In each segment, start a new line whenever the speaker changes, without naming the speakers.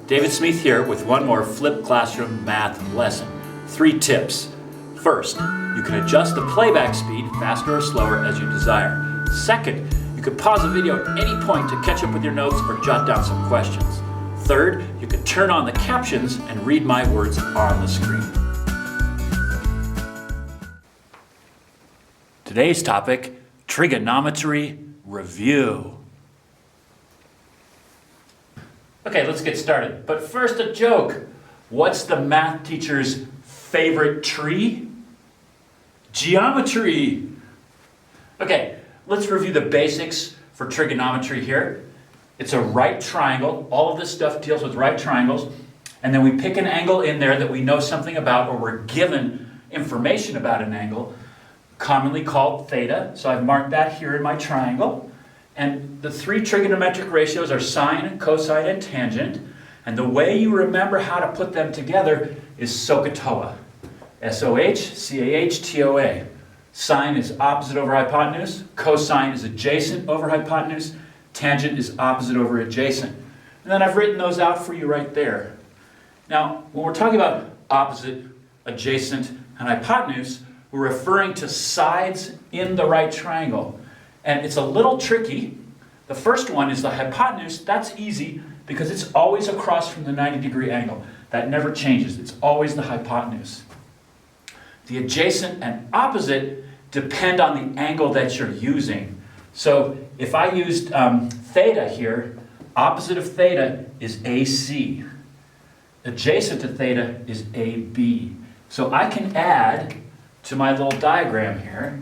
David Smith here with one more flipped classroom math lesson. 3 tips. First, you can adjust the playback speed faster or slower as you desire. Second, you can pause the video at any point to catch up with your notes or jot down some questions. Third, you can turn on the captions and read my words on the screen. Today's topic, trigonometry review. Okay, let's get started. But first, a joke. What's the math teacher's favorite tree? Geometry. Okay, let's review the basics for trigonometry here. It's a right triangle. All of this stuff deals with right triangles. And then we pick an angle in there that we know something about, or we're given information about an angle, commonly called theta. So I've marked that here in my triangle. And the 3 trigonometric ratios are sine, cosine, and tangent. And the way you remember how to put them together is SOH. SOH, CAH, TOA. Sine is opposite over hypotenuse. Cosine is adjacent over hypotenuse. Tangent is opposite over adjacent. And then I've written those out for you right there. Now, when we're talking about opposite, adjacent, and hypotenuse, we're referring to sides in the right triangle. And it's a little tricky. The first one is the hypotenuse. That's easy because it's always across from the 90-degree angle. That never changes. It's always the hypotenuse. The adjacent and opposite depend on the angle that you're using. So if I used theta here, opposite of theta is AC. Adjacent to theta is AB. So I can add to my little diagram here,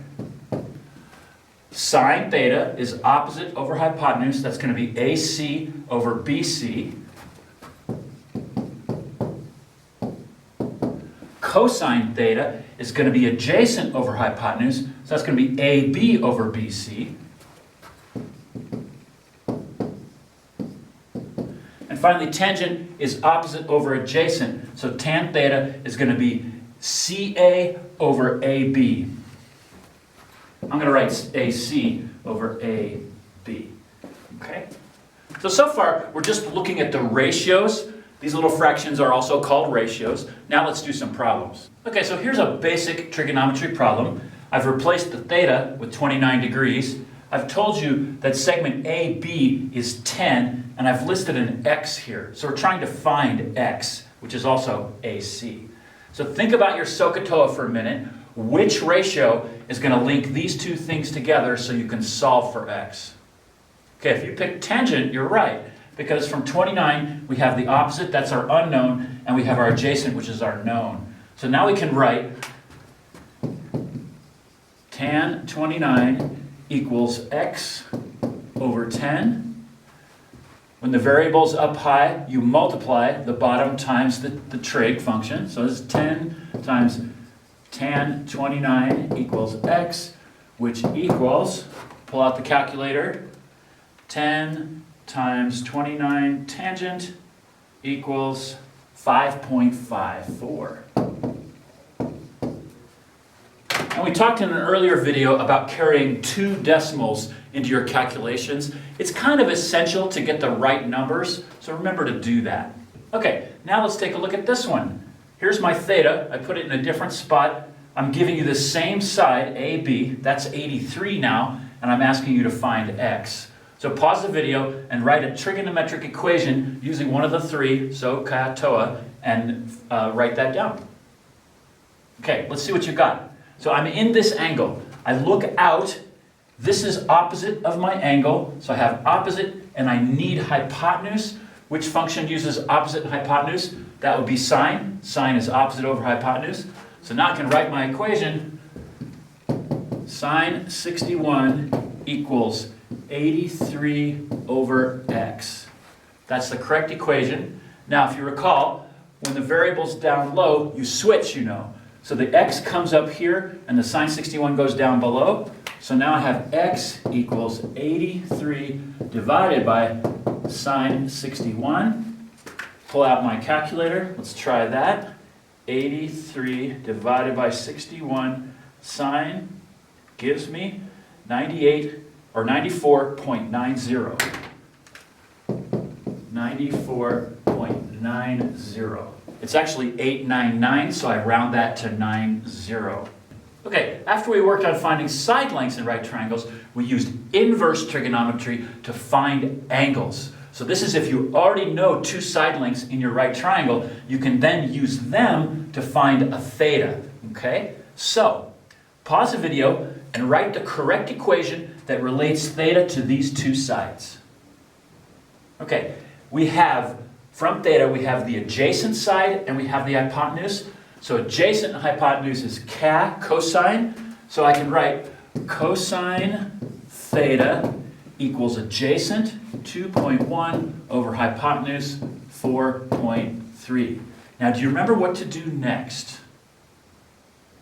sine theta is opposite over hypotenuse. That's going to be AC over BC. Cosine theta is going to be adjacent over hypotenuse. So that's going to be AB over BC. And finally, tangent is opposite over adjacent. So tan theta is going to be CA over AB. I'm going to write AC over AB. Okay? So far, we're just looking at the ratios. These little fractions are also called ratios. Now let's do some problems. Okay, so here's a basic trigonometry problem. I've replaced the theta with 29 degrees. I've told you that segment AB is 10, and I've listed an x here. So we're trying to find x, which is also AC. So think about your SOH for a minute. Which ratio is going to link these two things together so you can solve for x? Okay, if you pick tangent, you're right. Because from 29, we have the opposite, that's our unknown, and we have our adjacent, which is our known. So now we can write tan 29 equals x over 10. When the variable's up high, you multiply the bottom times the trig function. So this is 10 times tan 29 equals x, which equals, pull out the calculator, 10 times 29 tangent equals 5.54. And we talked in an earlier video about carrying 2 decimals into your calculations. It's kind of essential to get the right numbers, so remember to do that. Okay, now let's take a look at this one. Here's my theta. I put it in a different spot. I'm giving you the same side, AB. That's 83 now, and I'm asking you to find x. So pause the video and write a trigonometric equation using one of the 3, SOH, CAH, TOA, and write that down. Okay, let's see what you got. So I'm in this angle. I look out. This is opposite of my angle. So I have opposite, and I need hypotenuse. Which function uses opposite and hypotenuse? That would be sine. Sine is opposite over hypotenuse. So now I can write my equation. Sine 61 equals 83 over x. That's the correct equation. Now, if you recall, when the variable's down low, you switch, you know. So the x comes up here, and the sine 61 goes down below. So now I have x equals 83 divided by sine 61. Pull out my calculator. Let's try that. 83 divided by 61 sine gives me 98 or 94.90. 94.90. 4.90. It's actually 899, so I round that to 90. Okay, after we worked on finding side lengths in right triangles, we used inverse trigonometry to find angles. So this is if you already know two side lengths in your right triangle, you can then use them to find a theta. Okay, so pause the video and write the correct equation that relates theta to these two sides. Okay, we have, from theta, we have the adjacent side and we have the hypotenuse. So adjacent and hypotenuse is CAH, cosine. So I can write cosine theta equals adjacent 2.1 over hypotenuse 4.3. Now do you remember what to do next?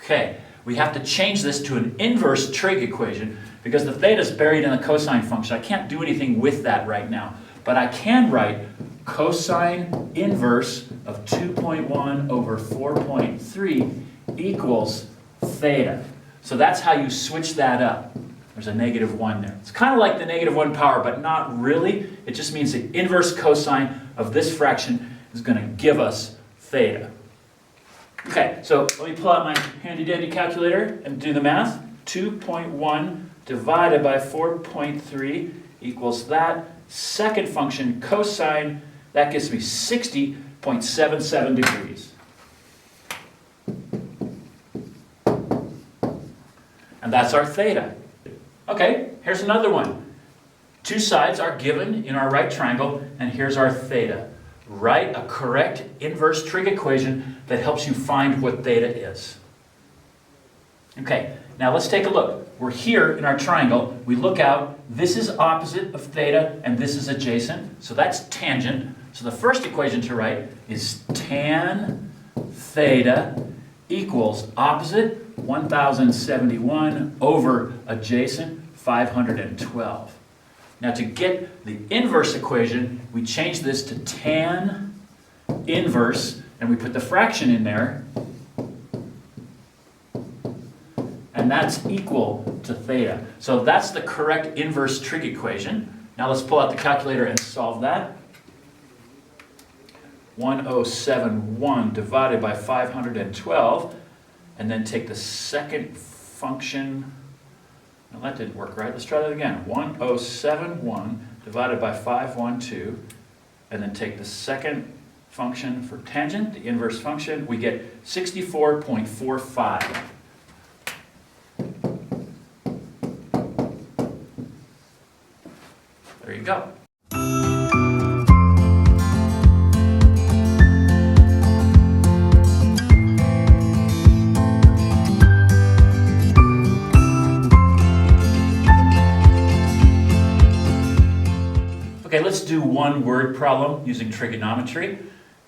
Okay, we have to change this to an inverse trig equation because the theta is buried in the cosine function. I can't do anything with that right now, but I can write cosine inverse of 2.1 over 4.3 equals theta. So that's how you switch that up. There's a negative 1 there. It's kind of like the negative 1 power, but not really. It just means the inverse cosine of this fraction is going to give us theta. Okay, so let me pull out my handy-dandy calculator and do the math. 2.1 divided by 4.3 equals that. Second function, cosine, that gives me 60.77 degrees. And that's our theta. Okay, here's another one. Two sides are given in our right triangle, and here's our theta. Write a correct inverse trig equation that helps you find what theta is. Okay, now let's take a look. We're here in our triangle. We look out. This is opposite of theta, and this is adjacent. So that's tangent. So the first equation to write is tan theta equals opposite 1071 over adjacent 512. Now to get the inverse equation, we change this to tan inverse, and we put the fraction in there, and that's equal to theta. So that's the correct inverse trig equation. Now let's pull out the calculator and solve that. 1071 divided by 512, and then take the second function. Now that didn't work right. Let's try that again. 1071 divided by 512, and then take the second function for tangent, the inverse function. We get 64.45. There you go. Okay, let's do one word problem using trigonometry.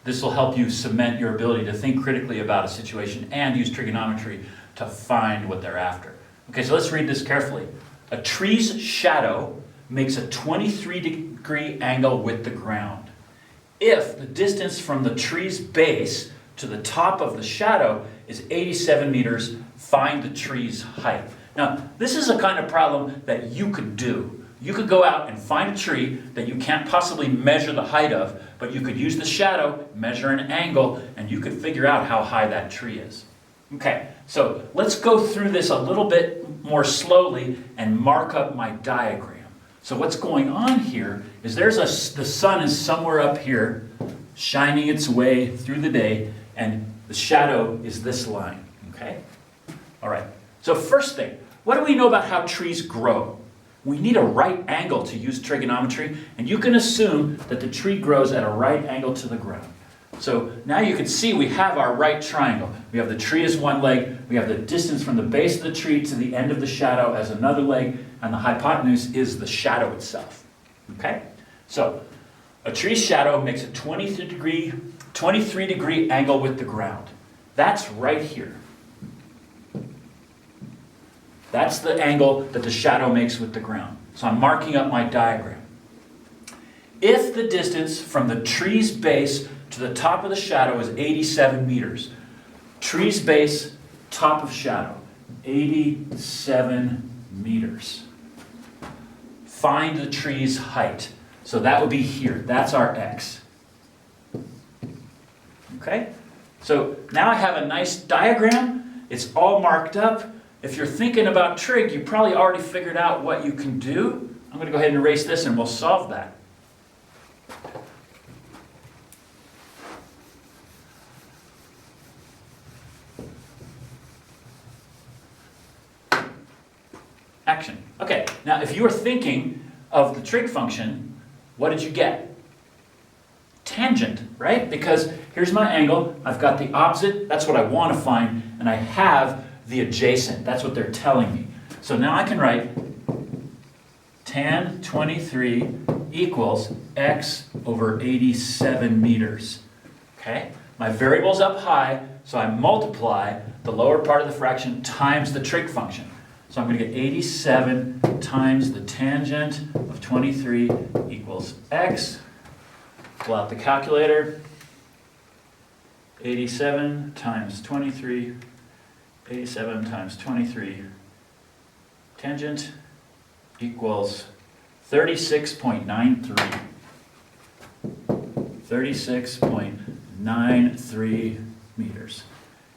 This will help you cement your ability to think critically about a situation and use trigonometry to find what they're after. Okay, so let's read this carefully. A tree's shadow makes a 23-degree angle with the ground. If the distance from the tree's base to the top of the shadow is 87 meters, find the tree's height. Now, this is a kind of problem that you could do. You could go out and find a tree that you can't possibly measure the height of, but you could use the shadow, measure an angle, and you could figure out how high that tree is. Okay, so let's go through this a little bit more slowly and mark up my diagram. So what's going on here is the sun is somewhere up here, shining its way through the day, and the shadow is this line, okay? All right, so first thing, what do we know about how trees grow? We need a right angle to use trigonometry, and you can assume that the tree grows at a right angle to the ground. So now you can see we have our right triangle. We have the tree as one leg, we have the distance from the base of the tree to the end of the shadow as another leg, and the hypotenuse is the shadow itself. Okay? So a tree's shadow makes a 23-degree angle with the ground. That's right here. That's the angle that the shadow makes with the ground. So I'm marking up my diagram. If the distance from the tree's base to the top of the shadow is 87 meters, tree's base, top of shadow, 87 meters. Find the tree's height. So that would be here. That's our x. Okay? So now I have a nice diagram. It's all marked up. If you're thinking about trig, you probably already figured out what you can do. I'm going to go ahead and erase this and we'll solve that. Action. Okay, now if you were thinking of the trig function, what did you get? Tangent, right? Because here's my angle, I've got the opposite, that's what I want to find, and I have the adjacent, that's what they're telling me. So now I can write tan 23 equals x over 87 meters. Okay? My variable's up high, so I multiply the lower part of the fraction times the trig function. So I'm going to get 87 times the tangent of 23 equals x. Pull out the calculator. 87 times 23. 87 times 23. Tangent equals 36.93. 36.93 meters.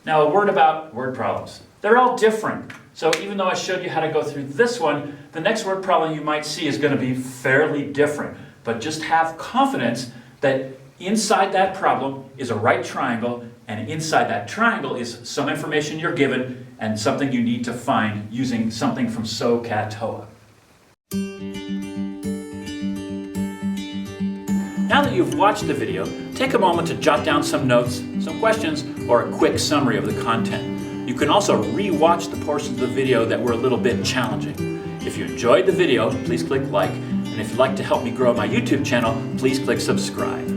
Now a word about word problems. They're all different. So even though I showed you how to go through this one, the next word problem you might see is going to be fairly different. But just have confidence that inside that problem is a right triangle, and inside that triangle is some information you're given and something you need to find using something from CAH TOA. Now that you've watched the video, take a moment to jot down some notes, some questions, or a quick summary of the content. You can also re-watch the portions of the video that were a little bit challenging. If you enjoyed the video, please click like, and if you'd like to help me grow my YouTube channel, please click subscribe.